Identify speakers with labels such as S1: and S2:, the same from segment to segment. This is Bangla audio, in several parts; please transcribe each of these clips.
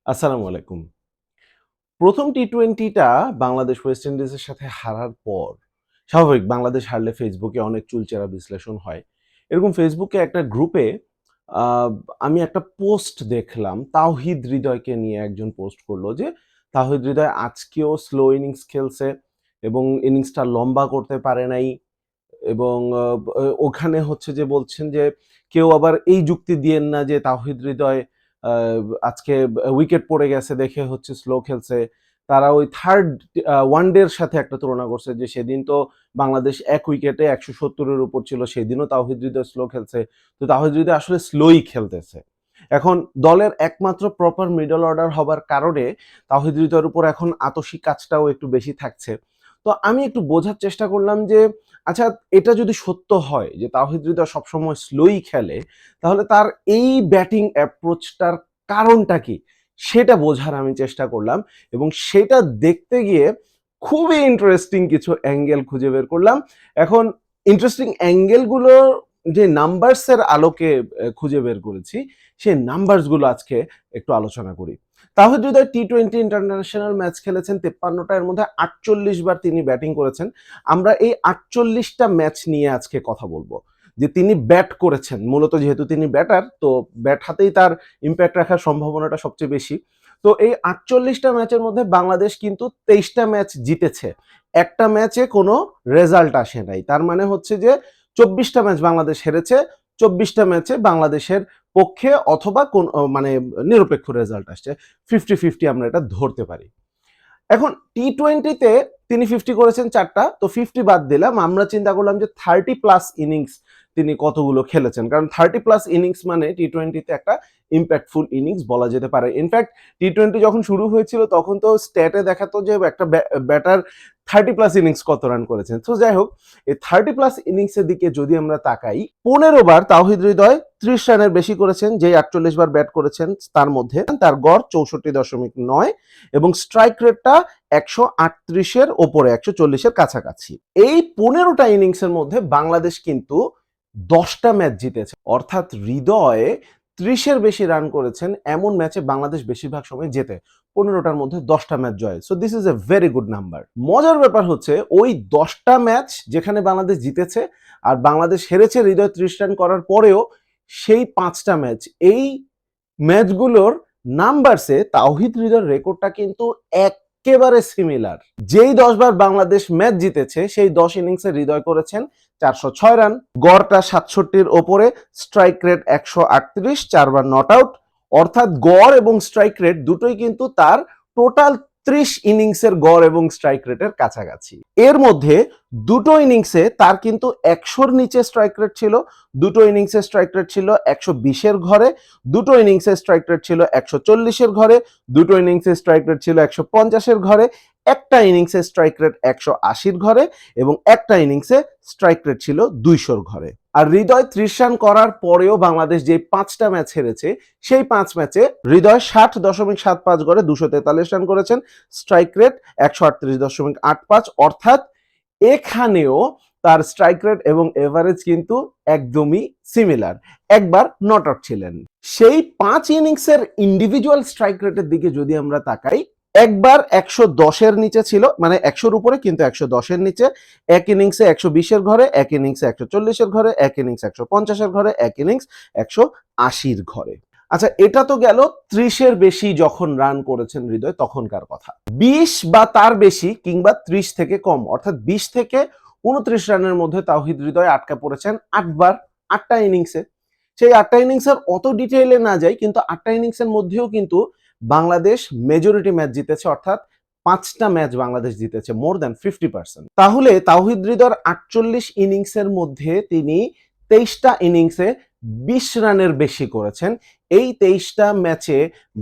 S1: আসসালামু আলাইকুম। প্রথম টি-টোয়েন্টিটা বাংলাদেশ ওয়েস্ট ইন্ডিজের সাথে হারার পর স্বাভাবিক বাংলাদেশ হারলে ফেসবুকে অনেক চুলচেরা বিশ্লেষণ হয়। এরকম ফেসবুকে একটা গ্রুপে আ আমি একটা পোস্ট দেখলাম তাওহিদ হৃদয়কে নিয়ে একজন পোস্ট করলো যে, তাওহিদ হৃদয় আজকেও স্লো ইনিংস খেলছে এবং ইনিংসটা লম্বা করতে পারে নাই। এবং ওখানে হচ্ছে যে বলছেন যে, কেউ আবার এই যুক্তি দিয়েন না যে তাওহিদ হৃদয় আ আজকে উইকেট পড়ে গেছে দেখে হচ্ছে স্লো খেলছে। তারা ওই 3rd ওয়ানডের সাথে একটা তুলনা করছে যে সেদিন তো বাংলাদেশ ১ উইকেটে ১৭০ এর উপর ছিল। সেদিনও তাওহিদ হৃদয় স্লো খেলছে। তো তাওহিদ হৃদয় আসলে স্লোই খেলতেছে। এখন দলের একমাত্র প্রপার মিডল অর্ডার হবার কারণে তাওহিদ হৃদয়ের উপর এখন আতশি কাজটাও একটু বেশি থাকছে। তো আমি একটু বোঝার চেষ্টা করলাম যে আচ্ছা, এটা যদি সত্য হয় যে তাওহিদ হৃদয় সবসময় স্লোই খেলে, তাহলে তার এই ব্যাটিং অ্যাপ্রোচটার কারণটা কি? সেটা বোঝার আমি চেষ্টা করলাম এবং সেটা দেখতে গিয়ে খুবই ইন্টারেস্টিং কিছু অ্যাঙ্গেল খুঁজে বের করলাম। এখন ইন্টারেস্টিং অ্যাঙ্গেলগুলো যে নাম্বারস এর আলোকে খুঁজে বের করেছি, সেই নাম্বারস গুলো আজকে একটু আলোচনা করি। Towhid Hridoy T twenty international match খেলেছেন ৫৩ টা, এর মধ্যে ৪৮ বার তিনি ব্যাটিং করেছেন। আমরা এই ৪৮টা ম্যাচ নিয়ে আজকে কথা বলবো। যে তিনি ব্যাট করেছেন। মূলত যেহেতু তিনি ব্যাটার, তো ব্যাট হাতেই তার ইমপ্যাক্ট রাখার সম্ভাবনাটা সবচেয়ে বেশি। তো এই ৪৮টা ম্যাচের মধ্যে বাংলাদেশ কিন্তু ২৩টা ম্যাচ জিতেছে। একটা ম্যাচে কোনো রেজাল্ট আসে নাই। তার মানে হচ্ছে যে ২৪টা ম্যাচ বাংলাদেশ হেরেছে। ২৪টা ম্যাচে বাংলাদেশের পক্ষে অথবা কোন মানে নিরপেক্ষ রেজাল্ট আসছে। 50-50 আমরা এটা ধরতে পারি। এখন টি-টোয়েন্টিতে তিনি 50 করেছেন 4টা, তো 50 বাদ দিলাম। আমরা চিন্তা করলাম যে 30 প্লাস ইনিংস তিনি কতগুলো খেলেছেন। কারণ 30 প্লাস ইনিংস মানে টি-টোয়েন্টিতে একটা ইম্প্যাক্টফুল ইনিংস বলা যেতে পারে। ইনফ্যাক্ট টি-টোয়েন্টি যখন শুরু হয়েছিল তখন তো স্ট্যাটে দেখাতো যে একটা ব্যাটার 30 প্লাস ইনিংস কত রান করেছেন। তো যাই হোক, এই 30 প্লাস ইনিংসের দিকে যদি আমরা তাকাই, ১৫ বার তাওহিদ হৃদয় ৩০ রানের বেশি করেছেন, যেই ৪৮ বার ব্যাট করেছেন তার মধ্যে। তার গড় ৬৪.৯ এবং স্ট্রাইক রেটটা ১৩৮ এর ওপরে, ১৪০ এর কাছাকাছি। এই ১৫টা ইনিংসের মধ্যে বাংলাদেশ কিন্তু 10টা ম্যাচ জিতেছে। অর্থাৎ হৃদয় ৩০-এর বেশি রান করেছেন এমন ম্যাচে বাংলাদেশ বেশিরভাগ সময় জেতে। ১৫টার মধ্যে 10টা ম্যাচ জয়। So this is a very good number. মজার ব্যাপার হচ্ছে ওই 10টা ম্যাচ যেখানে বাংলাদেশ জিতেছে আর বাংলাদেশ হেরেছে হৃদয় ৩০ রান করার পরেও, সেই ৫টা ম্যাচ, এই ম্যাচগুলোর নাম্বারসে তাওহিদ হৃদয়ের রেকর্ডটা কিন্তু একেবারে সিমিলার। যেই ১০ বার বাংলাদেশ ম্যাচ জিতেছে সেই ১০ ইনিংসে হৃদয় করেছেন ৪০৬ রান, গড়টা ৬৭-র ওপরে, strike rate ১৩৮, ৪ bar not out. অর্থাৎ গড় এবং স্ট্রাইক রেট দুটোই কিন্তু তার টোটাল ৩০ ইনিংসের গড় এবং স্ট্রাইক রেটের কাছাকাছি। এর মধ্যে দুটো ইনিংসে তার কিন্তু ১০০-র নিচে স্ট্রাইক রেট ছিল, দুটো ইনিংসে স্ট্রাইক রেট ছিল ১২০-এর ঘরে, দুটো ইনিংসে স্ট্রাইক রেট ছিল ১৪০-এর ঘরে, দুটো ইনিংসে স্ট্রাইক রেট ছিল ১৫০-এর ঘরে, একটা ইনিংসে স্ট্রাইক রেট ১৮০-র ঘরে এবং একটা ইনিংসে স্ট্রাইক রেট ছিল ২০০-র ঘরে। আর হৃদয় ৩০ রান করার পরেও বাংলাদেশ যে ৫টা ম্যাচ হেরেছে, সেই ৫ ম্যাচে হৃদয় ৬০.৭৫ গড়ে ২৪৩ রান করেছেন, স্ট্রাইক রেট ১৩৮.৮৫। অর্থাৎ এখানেও তার স্ট্রাইক রেট এবং এভারেজ কিন্তু একদমই সিমিলার। একবার নট আউট ছিলেন। সেই ৫ ইনিংসের ইন্ডিভিজুয়াল স্ট্রাইক রেটের দিকে যদি আমরা তাকাই, একবার ১১০-এর নিচে ছিল, মানে ১০০-র উপরে কিন্তু ১১০-এর নিচে, এক ইনিংসে ১২০-এর ঘরে, এক ইনিংসে ১৪০-এর ঘরে, এক ইনিংস ১৫০-এর ঘরে, এক ইনিংস ১৮০-র ঘরে। আচ্ছা, এটা তো গেল ৩০-এর বেশি যখন রান করেছেন হৃদয় তখনকার কথা। ২০ বা তার বেশি কিংবা ৩০ থেকে কম, অর্থাৎ ২০ থেকে ২৯ রানের মধ্যে তাওহিদ হৃদয় আটকা পড়েছেন ৮ বার, ৮টা ইনিংসে। সেই ৮টা ইনিংসের অত ডিটেইলে না যাই, কিন্তু ৮টা ইনিংসের মধ্যেও কিন্তু বাংলাদেশ মেজরিটি ম্যাচ জিতেছে, অর্থাৎ ৫টা ম্যাচ বাংলাদেশ জিতেছে, মোর দ্যান 50%। তাহলে তাওহিদ হৃদয়ের ৪৮ ইনিংসের মধ্যে তিনি ২৩টা ইনিংসে ২০ রানের বেশি করেছেন। এই ২৩টা ম্যাচে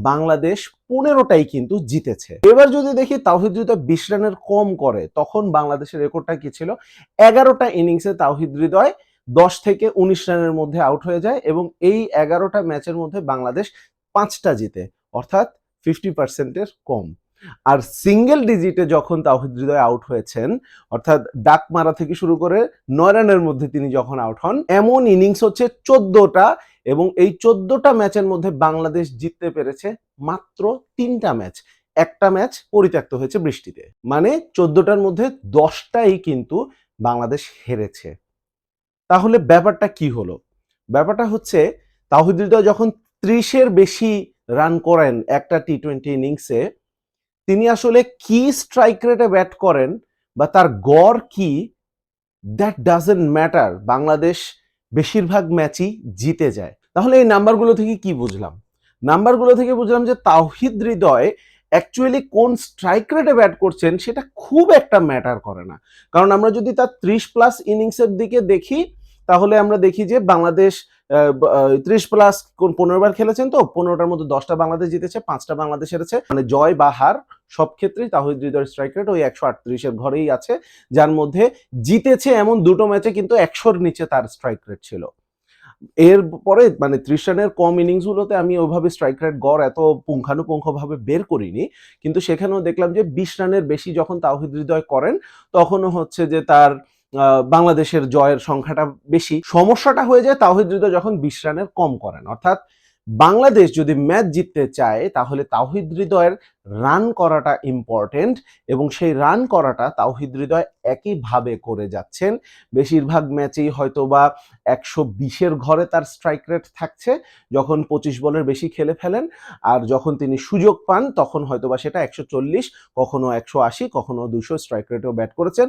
S1: বাংলাদেশ ১৫টাই কিন্তু জিতেছে। এবার যদি দেখি তাওহিদ হৃদয় ২০ রানের কম করে, তখন বাংলাদেশের রেকর্ডটা কি ছিল? ১১টা ইনিংসে তাওহিদ হৃদয় ১০ থেকে ১৯ রানের মধ্যে আউট হয়ে যায় এবং এই ১১টা ম্যাচের মধ্যে বাংলাদেশ ৫টা জিতে, অর্থাৎ 50%-এর কম। আর সিঙ্গেল ডিজিটে যখন তাওহিদ হৃদয় আউট হয়েছেন, অর্থাৎ ডাক মারা থেকে শুরু করে ৯ রানের মধ্যে তিনি যখন আউট হন, এমন ইনিংস হচ্ছে ১৪টা, এবং এই 14টা ম্যাচের মধ্যে বাংলাদেশ জিততে পেরেছে মাত্র 3টা ম্যাচ। একটা ম্যাচ পরিত্যক্ত হয়েছে বৃষ্টিতে। মানে 14টার মধ্যে 10টাই কিন্তু বাংলাদেশ হেরেছে। তাহলে ব্যাপারটা কি হলো? ব্যাপারটা হচ্ছে তাওহিদ হৃদয় যখন 30-এর বেশি রান করেন একটা টি-20 ইনিংসে, তিনি আসলে কি স্ট্রাইক রেটে ব্যাট করেন বা তার গড় কি, দ্যাট ডাজন্ট ম্যাটার। বাংলাদেশ বেশিরভাগ ম্যাচই জিতে যায়। তাহলে এই নাম্বারগুলো থেকে কি বুঝলাম? নাম্বারগুলো থেকে বুঝলাম যে তাওহিদ হৃদয় অ্যাকচুয়ালি কোন স্ট্রাইক রেটে ব্যাট করছেন সেটা খুব একটা ম্যাটার করে না। কারণ আমরা যদি তার 30+ ইনিংসের দিকে দেখি, তাহলে আমরা দেখি যে বাংলাদেশ 30+ 15 বার খেলেছেন, তো 15টার মধ্যে 10টা বাংলাদেশ জিতেছে, 5টা বাংলাদেশ হেরেছে। মানে জয় বা হার সব ক্ষেত্রেই তাওহিদ হৃদয়ের স্ট্রাইক রেট ওই 138-এর ঘরেই আছে, যার মধ্যে জিতেছে এমন দুটো ম্যাচে কিন্তু 100-র নিচে তার স্ট্রাইক রেট ছিল। এরপরে মানে 30 রানের কম ইনিংসগুলোতে আমি ওইভাবে স্ট্রাইক রেট গড় এত পুঙ্খানুপুঙ্খভাবে বের করিনি, কিন্তু সেখানেও দেখলাম যে 20 রানের বেশি যখন তাওহিদ হৃদয় করেন, তখনও হচ্ছে যে তার বাংলাদেশের জয়ের সংখ্যাটা বেশি। সমস্যাটা হয়ে যায় তাওহিদ হৃদয় যখন 20 রানের কম করেন। অর্থাৎ বাংলাদেশ যদি ম্যাচ জিততে চায় তাহলে তাওহিদ হৃদয়ের রান করাটা ইম্পর্টেন্ট, এবং সেই রান করাটা তাওহিদ হৃদয় একইভাবে করে যাচ্ছেন। বেশিরভাগ ম্যাচেই হয়তোবা 120-এর ঘরে তার স্ট্রাইক রেট থাকছে যখন 25 বলের বেশি খেলে ফেলেন, আর যখন তিনি সুযোগ পান তখন হয়তোবা সেটা 140, কখনো 180, কখনো 200 স্ট্রাইক রেটেও ব্যাট করেছেন।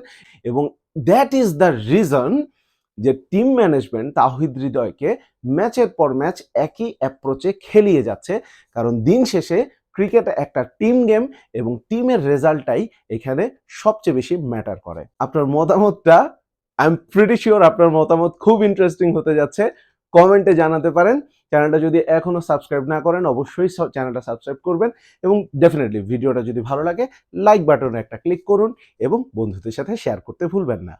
S1: এবং দ্যাট ইজ দ্য রিজন যে টিম ম্যানেজমেন্ট তাওহিদ হৃদয়কে ম্যাচের পর ম্যাচ একই অ্যাপ্রোচে খেলিয়ে যাচ্ছে। কারণ দিন শেষে ক্রিকেট একটা টিম গেম, এবং টিমের রেজাল্টটাই এখানে সবচেয়ে বেশি ম্যাটার করে। আপনার মতামতটা, আই এম প্রিটি শিওর আপনার মতামত খুব ইন্টারেস্টিং হতে যাচ্ছে। কমেন্টে জানাতে পারেন। চ্যানেলটা যদি এখনো সাবস্ক্রাইব না করেন, অবশ্যই চ্যানেলটা সাবস্ক্রাইব করবেন, এবং ডেফিনেটলি ভিডিওটা যদি ভালো লাগে লাইক বাটনে একটা ক্লিক করুন এবং বন্ধুদের সাথে শেয়ার করতে ভুলবেন না।